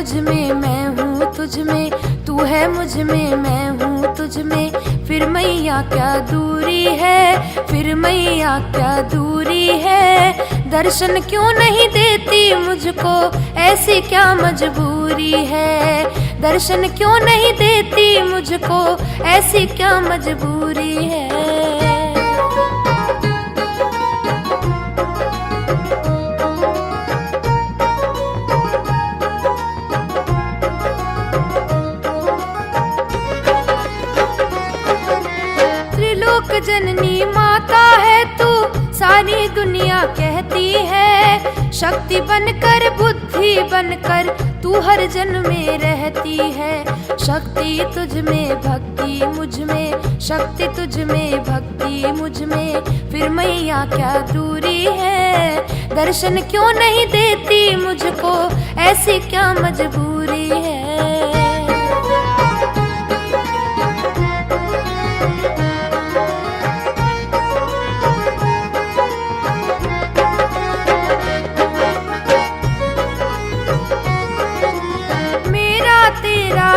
मुझ में, मैं हूँ तुझ में, तू है मुझ में, मैं हूँ तुझ में, फिर मैया क्या दूरी है, फिर मैया क्या दूरी है। दर्शन क्यों नहीं देती मुझको, ऐसी क्या मजबूरी है। दर्शन क्यों नहीं देती मुझको, ऐसी क्या मजबूरी है। जननी माता है तू, सारी दुनिया कहती है। शक्ति बनकर बुद्धि बनकर तू हर जन में रहती है। शक्ति तुझ में भक्ति मुझ में, शक्ति तुझ में भक्ति मुझ में, फिर मैया क्या दूरी है। दर्शन क्यों नहीं देती मुझको, ऐसी क्या मजबूरी है।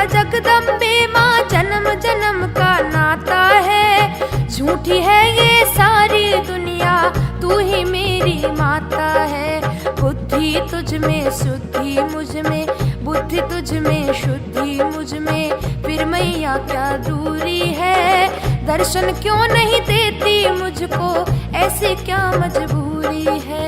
जगदम्बे माँ जन्म जन्म का नाता है। झूठी है ये सारी दुनिया, तू ही मेरी माता है। बुद्धि तुझ में शुद्धि मुझ में, बुद्धि तुझ में शुद्धि मुझ में, फिर मैया क्या दूरी है। दर्शन क्यों नहीं देती मुझको, ऐसी क्या मजबूरी है।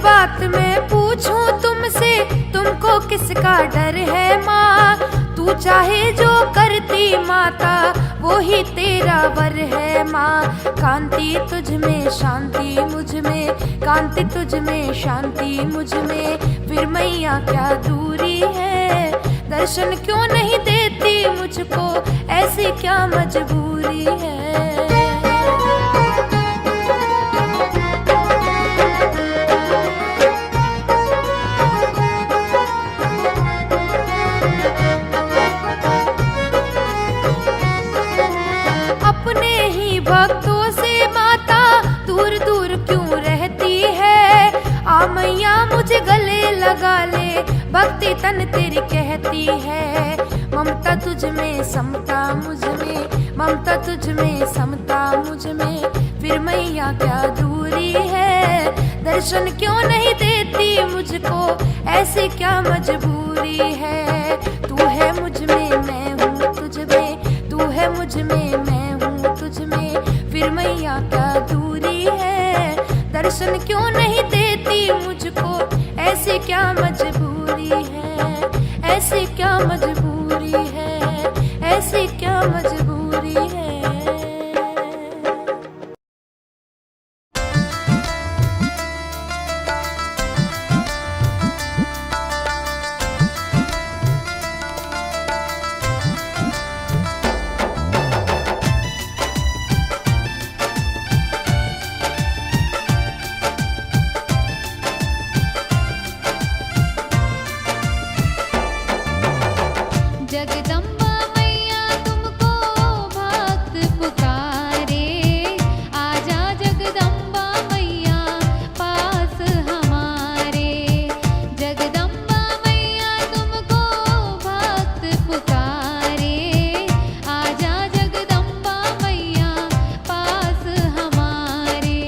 बात मैं पूछूं तुमसे, तुमको किसका डर है माँ। तू चाहे जो करती माता, वो ही तेरा वर है माँ। कांति तुझ में शांति मुझ में, कांति तुझ में शांति मुझ में, फिर मैया क्या दूरी है। दर्शन क्यों नहीं देती मुझको, ऐसी क्या मजबूरी है। भक्तों से माता दूर दूर क्यों रहती है। आ मैया मुझे गले लगा ले, भक्ति तन तेरी कहती है। ममता तुझ में समता मुझ में, ममता तुझ में समता मुझ में, फिर मैया क्या दूरी है। दर्शन क्यों नहीं देती मुझको, ऐसी क्या मजबूरी है। तू है मुझ में, मैं हूँ तुझ में, तू है मुझ में, मैं हूँ तुझ में, फिर मैया क्या दूरी है। दर्शन क्यों नहीं देती मुझको, ऐसी क्या मजबूरी है। ऐसी क्या मजबूरी है, ऐसी क्या मजबूरी है। जगदम्बा मैया तुमको भक्त पुकारे, आजा जगदम्बा मैया पास हमारे। जगदम्बा मैया तुमको भक्त पुकारे, आजा जगदम्बा मैया पास हमारे।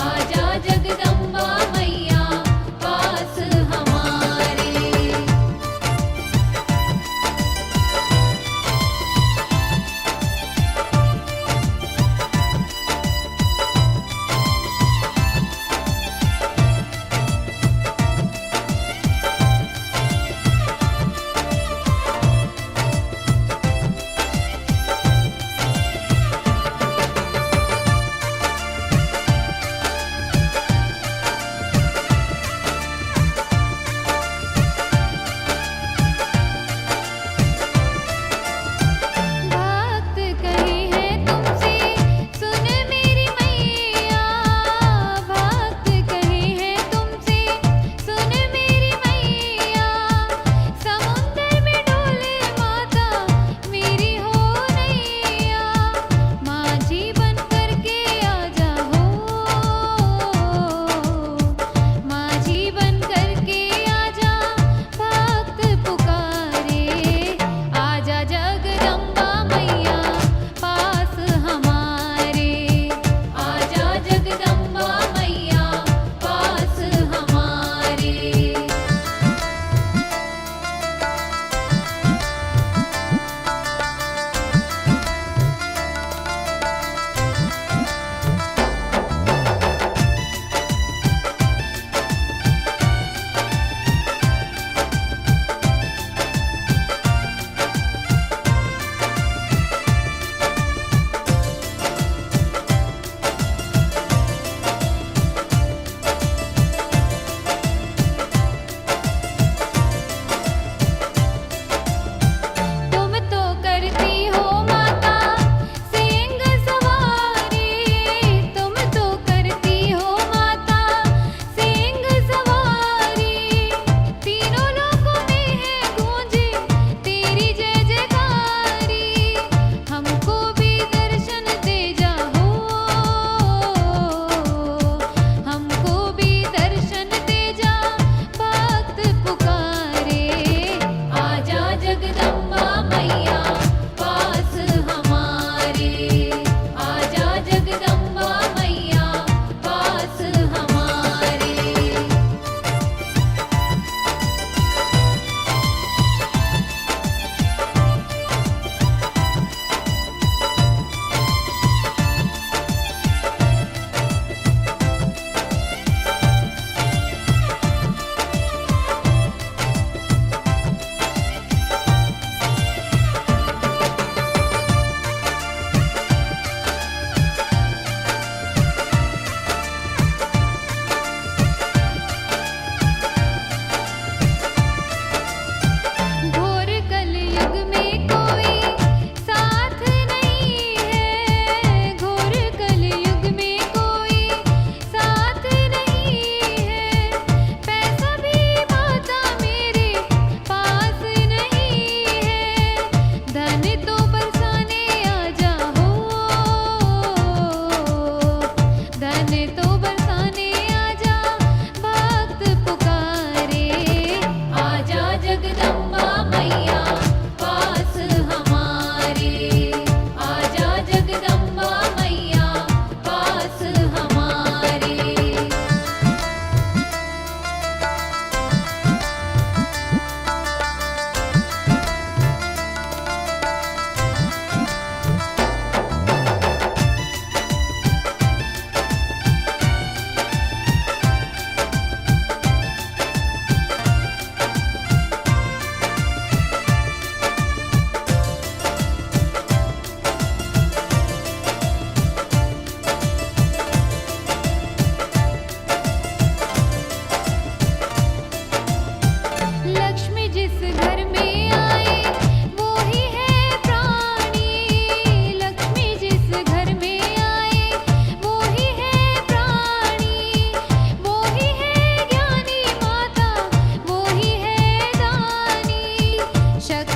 आजा जगदम्बा मैया पास हमारे।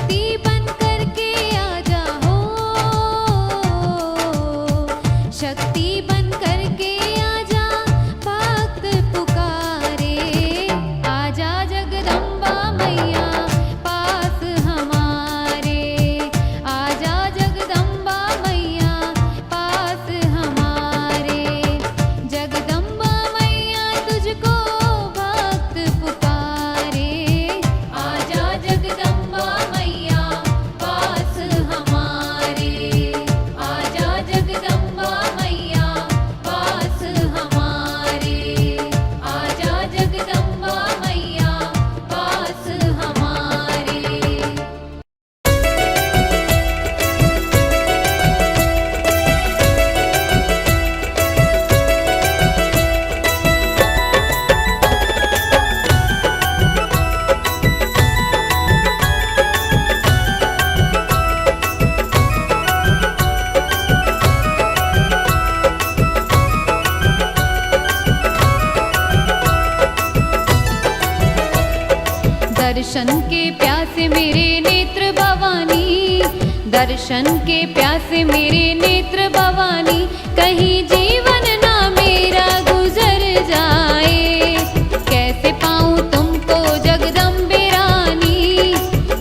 शक्ति बन करके आजा हो, शक्ति बन करके आजा, भक्त पुकारे। आजा जगदम्बा मैया पास हमारे, आजा जगदम्बा मैया पास हमारे। जगदम्बा मैया तुझको भक्त पुकारे, आजा जगदम्बा मैया पास हमारे, आजा जगदम्बा मैया पास हमारे, आजा जगदम्बा मैया पास हमारे। दर्शन के प्यासे मेरे नेत्र भवानी, दर्शन के प्यासे मेरे नेत्र भवानी, कहीं जीवन ना मेरा गुजर जाए। कैसे पाऊं तुमको जगदम्बे रानी,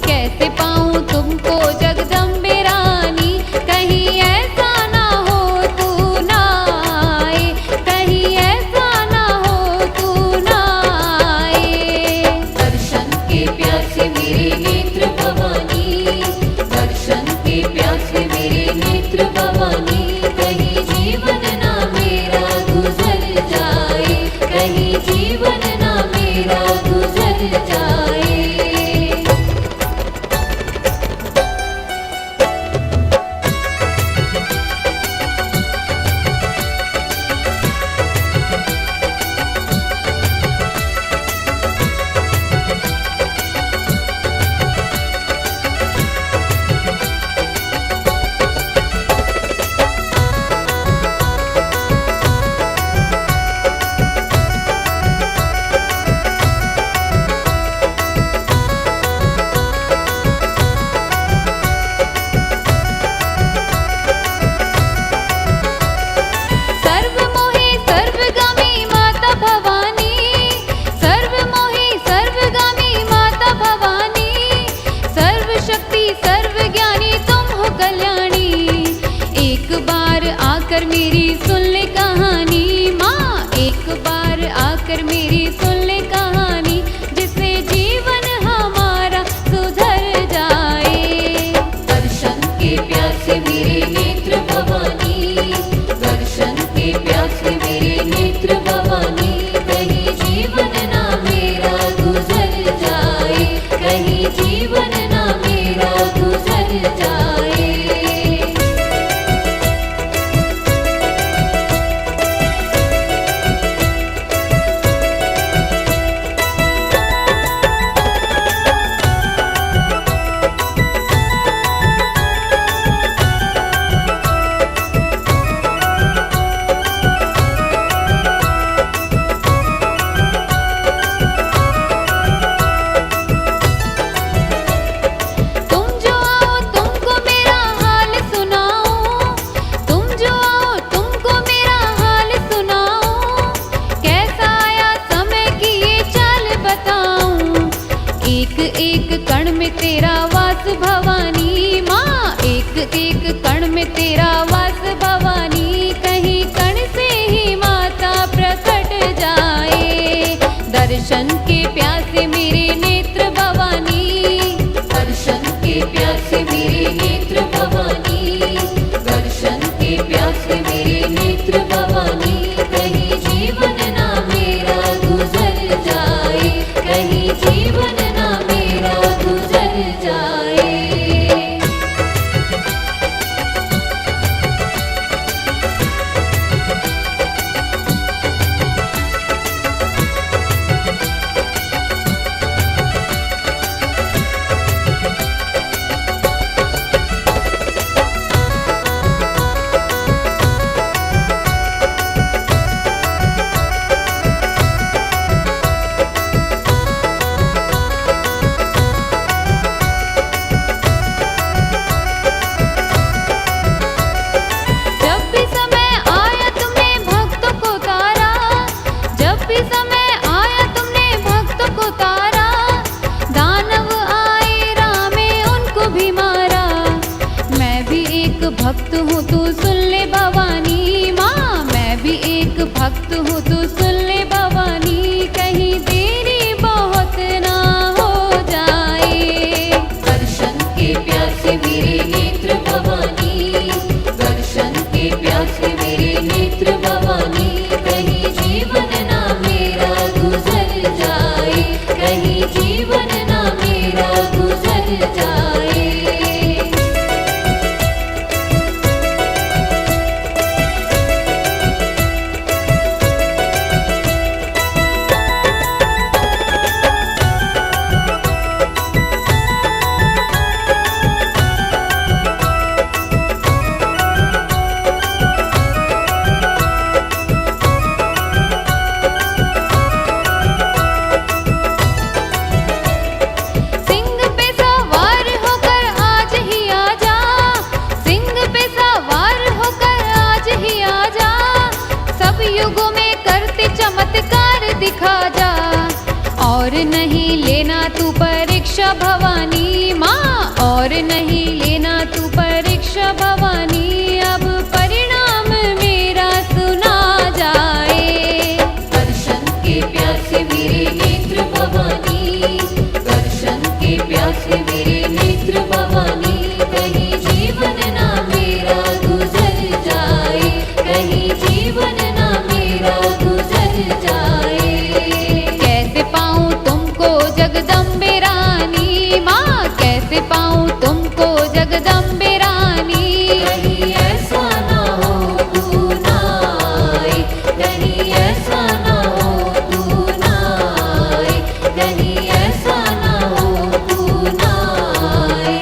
कैसे पाऊं तुमको जगदम्बे रानी, कहीं ऐसा ना हो तू ना आए, कहीं ऐसा ना हो तू ना आए। दर्शन के प्यासे मेरे नेत्र भवानी, दर्शन के प्यासे मेरे नेत्र भवानी, कहीं जीवन ना मेरा गुजर जाए, कहीं जीवन ना मेरा गुजर जाए। सर्वमोहि सर्वगामी माता भवानी, सर्वमोहि सर्वगामी माता भवानी, सर्वशक्ति सर्वज्ञानी तुम हो कल्याणी। एक बार आकर मेरी सुन ले कहानी माँ, एक बार आकर मेरी सुन ले कहानी, जिससे जीवन हमारा सुधर जाए। दर्शन के प्यासे मेरे नेत्र भवानी, दर्शन के प्यासे मेरे नेत्र भवानी, कहीं जीवन ना मेरा गुजर जाए, कहीं जीवन ना मेरा गुजर जाए। भक्त हूँ तू सुन ले भवानी माँ, मैं भी एक भक्त हूँ तू सुन ले भवानी, कहीं देरी बहुत ना हो जाए। दर्शन के प्यासे मेरे नेत्र भवानी, दर्शन के प्यासे मेरे नेत्र भवानी, कहीं जीवन ना मेरा गुजर जाए, कहीं जीवन ना मेरा गुजर जाए। सिंह पे सवार होकर आज ही आजा, सिंह पे सवार होकर आज ही आजा, सब युगों में करते चमत्कार दिखा जा। और नहीं लेना तू परीक्षा भवानी माँ, और नहीं लेना तू परीक्षा भवानी, अब परिणाम मेरा सुना जाए। दर्शन के प्यासे मेरे नेत्र भवानी, दर्शन के प्यासे मेरे नेत्र भवानी, कहीं जीवन ना मेरा गुजर जाए, कहीं जीवन ना मेरा गुजर जाए। कैसे पाऊँ तुमको जगदम्बे रानी माँ, कैसे पाऊँ तुमको जगदम्बे रानी, कहीं ऐसा ना हो तू ना आए, कहीं ऐसा ना हो तू ना आए, कहीं ऐसा ना हो तू ना आए।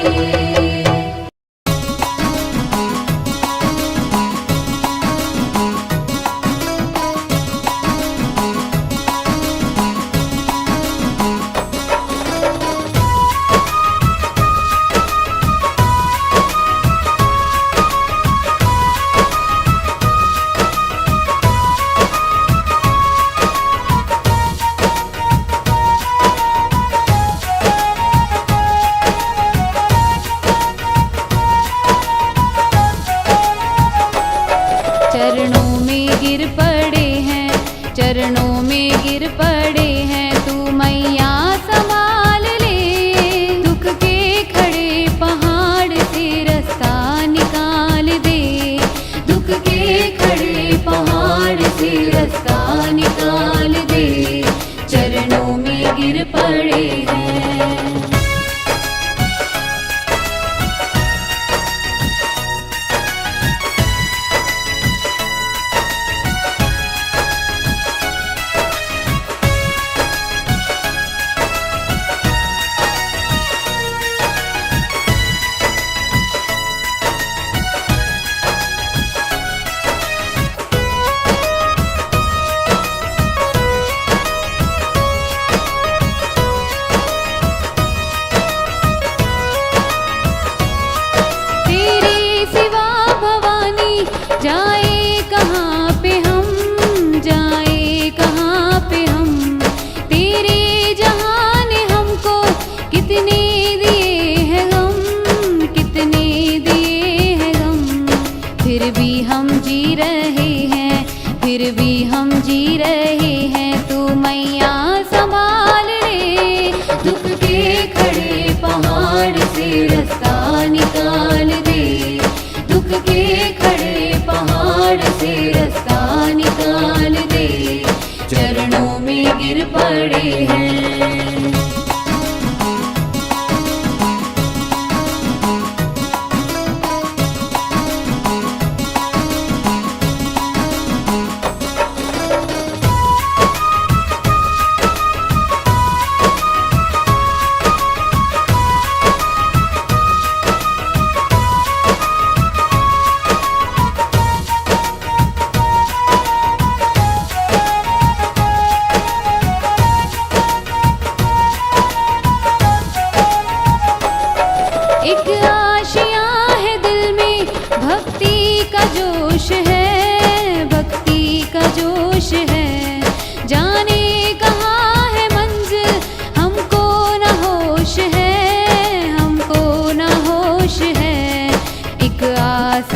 चरणों में गिर पड़े हैं, चरणों में गिर पड़े हैं, तू मैया संभाल ले, दुख के खड़े पहाड़ से रास्ता निकाल दे, दुख के खड़े पहाड़ से रास्ता निकाल दे, चरणों में गिर पड़े हैं। तेरे सिवा भवानी जाए कहाँ पे हम, जाए कहाँ पे हम, तेरे जहां ने हमको कितने दिए हैं गम, कितने दिए हैं गम, फिर भी हम जी रहे हैं, फिर भी हम जी रहे हैं, तू मैया संभाल ले, दुख के खड़े पहाड़ से रास्ता निकाल दे, दुख के खड़े पहाड़ से रास्ता निकाल दे, चरणों में गिर पड़े हैं। एक आशिया है दिल में, भक्ति का जोश है, भक्ति का जोश है, जाने कहाँ है मंजिल हमको न होश है, हमको न होश है, एक आस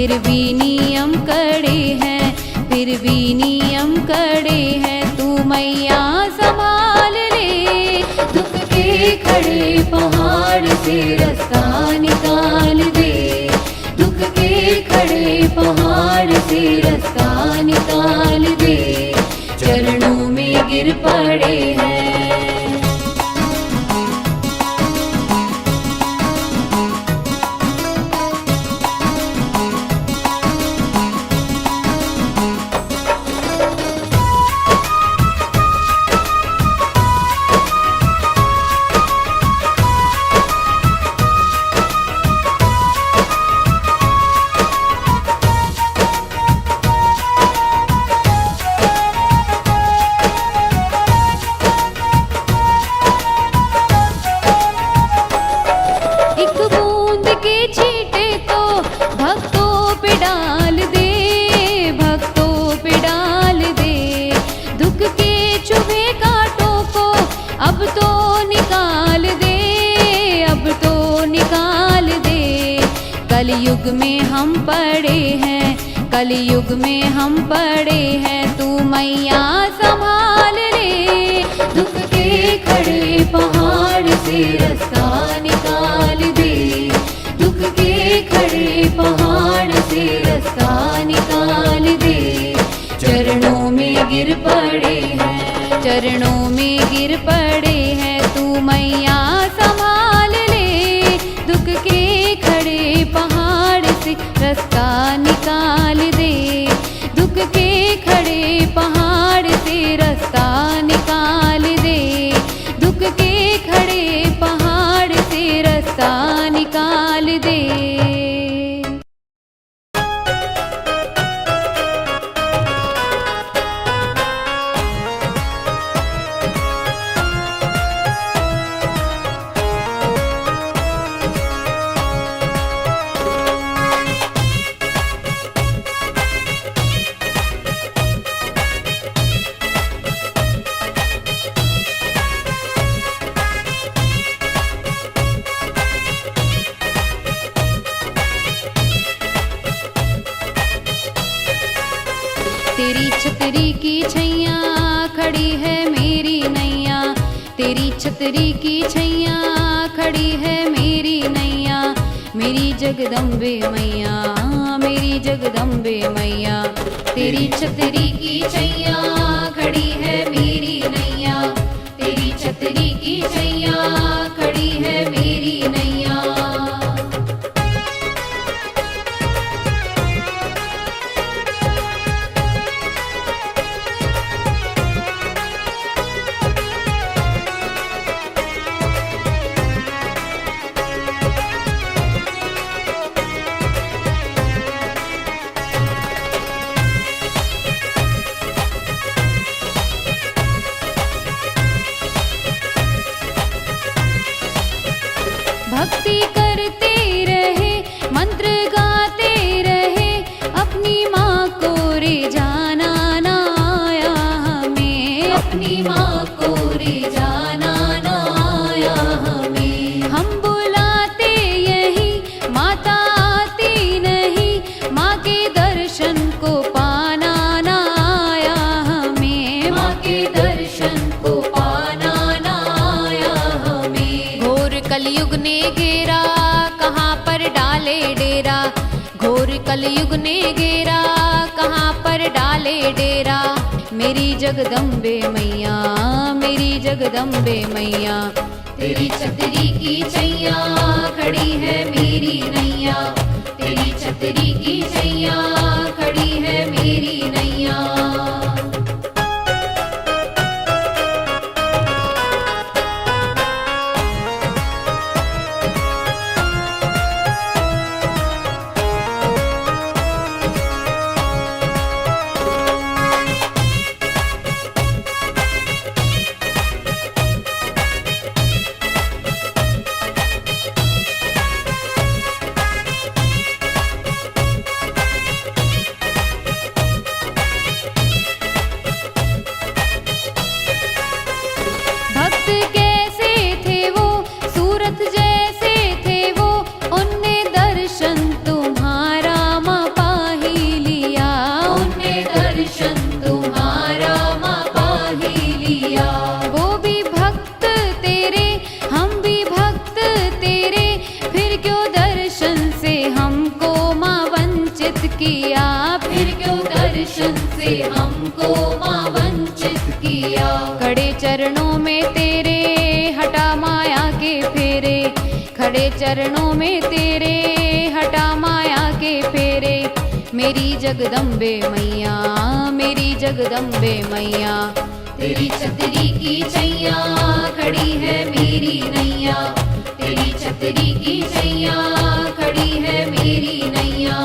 फिर भी नियम कड़े हैं, फिर भी नियम कड़े हैं, तू मैया संभाल ले। दुख के खड़े पहाड़ से रास्ता निकाल दे, दुख के खड़े पहाड़ से रास्ता निकाल दे, चरणों में गिर पड़े हैं। एक बूंद के छींटे तो भक्तों पे डाल दे, भक्तों पे डाल दे, दुख के चुभे कांटों को अब तो निकाल दे, अब तो निकाल दे। कलयुग में हम पड़े हैं, कलयुग में हम पड़े हैं, तू मैया संभाल ले। दुख के खड़े पहाड़ से रास्ता निकाल दे, दुख के खड़े पहाड़ से रास्ता निकाल दे, चरणों में गिर पड़े हैं, चरणों में गिर पड़े हैं, तू मैया संभाल ले। दुख के खड़े पहाड़ से रास्ता निकाल दे, दुख के खड़े पहाड़ से रास्ता निकाल दे, दुख के खड़े पहाड़ से रास्ता निकाल दे। तेरी छतरी की छैया खड़ी है मेरी नैया, तेरी छतरी की छैया खड़ी है मेरी नैया, मेरी जगदम्बे मैया, मेरी जगदम्बे मैया। तेरी छतरी की छैया खड़ी है मेरी नैया, तेरी छतरी की छैया खड़ी है मेरी नैया। भक्ति करते रहे, मंत्र गाते रहे, अपनी माँ को रे जाना ना आया हमें, अपनी माँ को रे जाना ना आया हमें। हम बुलाते यही माता आती नहीं, माँ के दर्शन को पाना ना आया हमें, माँ के दर्शन को पाना ना आया हमें। घोर कलयुग ने घेरा, कहाँ पर डाले डेरा, घोर कलयुग ने घेरा, कहाँ पर डाले डेरा, मेरी जगदम्बे मैया, मेरी जगदम्बे मैया। तेरी छतरी की छैया खड़ी है मेरी नैया, तेरी छतरी की छैया खड़ी है मेरी नैया। पड़े चरणों में तेरे, हटा माया के फेरे। मेरी जगदम्बे मैया, मेरी जगदम्बे मैया, तेरी छतरी की छैया खड़ी है मेरी नैया, तेरी छतरी की छैया खड़ी है मेरी नैया।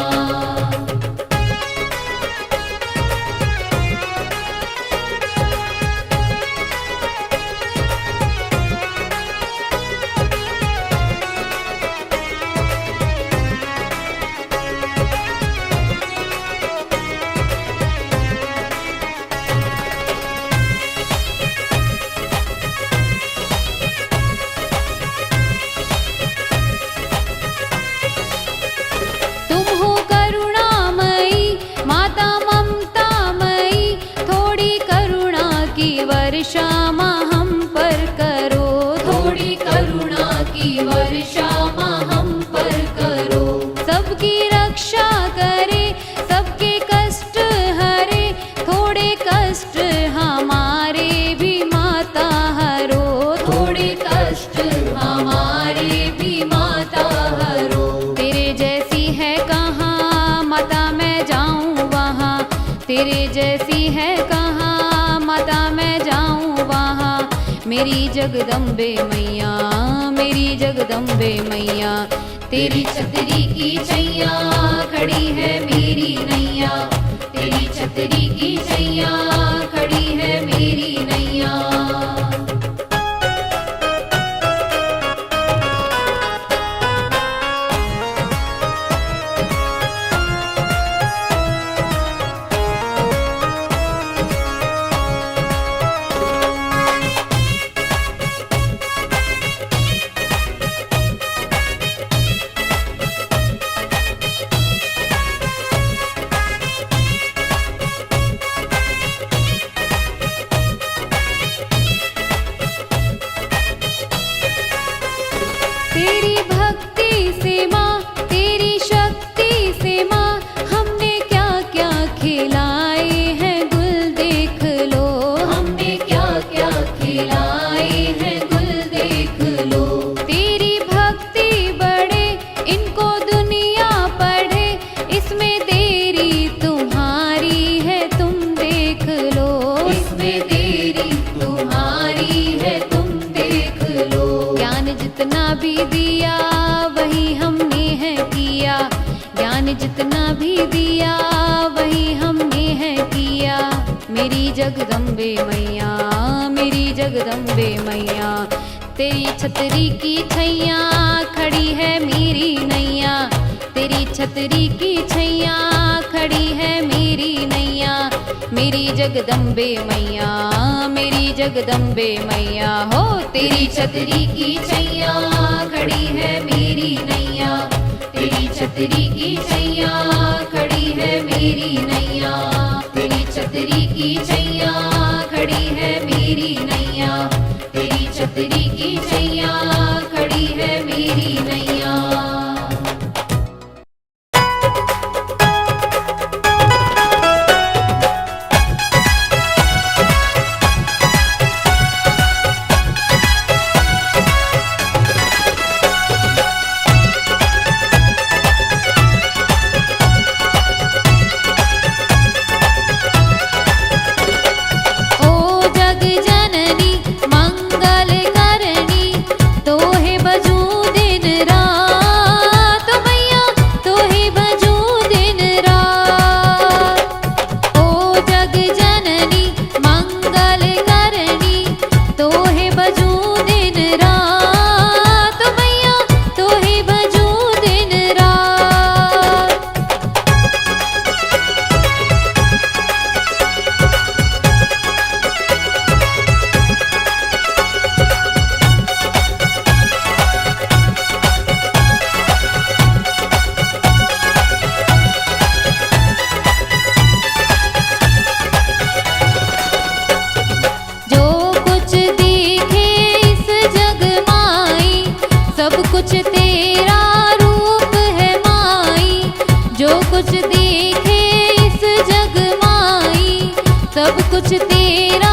वर्षा माँ हम पर करो, थोड़ी करुणा की वर्षा माँ हम पर करो। सबकी रक्षा करे, सबके कष्ट हरे, थोड़े कष्ट हमारे भी माता हरो, थोड़े कष्ट हमारे भी माता हरो। तेरे जैसी है कहाँ माता मैं जाऊँ वहाँ, तेरे जैसी है कहाँ माता मैं जाऊँ वहाँ। मेरी जगदम्बे मैया, मेरी जगदम्बे मैया, तेरी छतरी की छैया खड़ी है मेरी नैया, तेरी छतरी की छैया खड़ी है मेरी नैया। तेरी भक्ति से माँ, तेरी शक्ति से माँ, हमने क्या क्या खिलाए हैं गुल देख लो, हमने क्या क्या खिलाए हैं गुल देख लो। तेरी भक्ति बढ़े, इनको दुनिया पढ़े, इसमें तेरी तुम्हारी है तुम देख लो, इसमें तेरी तुम्हारी है तुम देख लो। ज्ञान जितना भी दिया वही हमने है किया, ज्ञान जितना भी दिया वही हमने है किया। मेरी जगदम्बे मैया, मेरी जगदम्बे मैया, तेरी छतरी की छैया खड़ी है मेरी नैया, तेरी छतरी की छैया खड़ी है मेरी नैया। मेरी जगदम्बे मैया, मेरी जगदम्बे मैया हो, तेरी छतरी की छैया खड़ी है मेरी नैया, तेरी छतरी की छैया खड़ी है मेरी नैया, तेरी छतरी की छैया खड़ी है मेरी नैया, तेरी छतरी की छैया खड़ी है मेरी नैया। कुछ तेरा रूप है माई, जो कुछ देखे इस जग माई, सब कुछ तेरा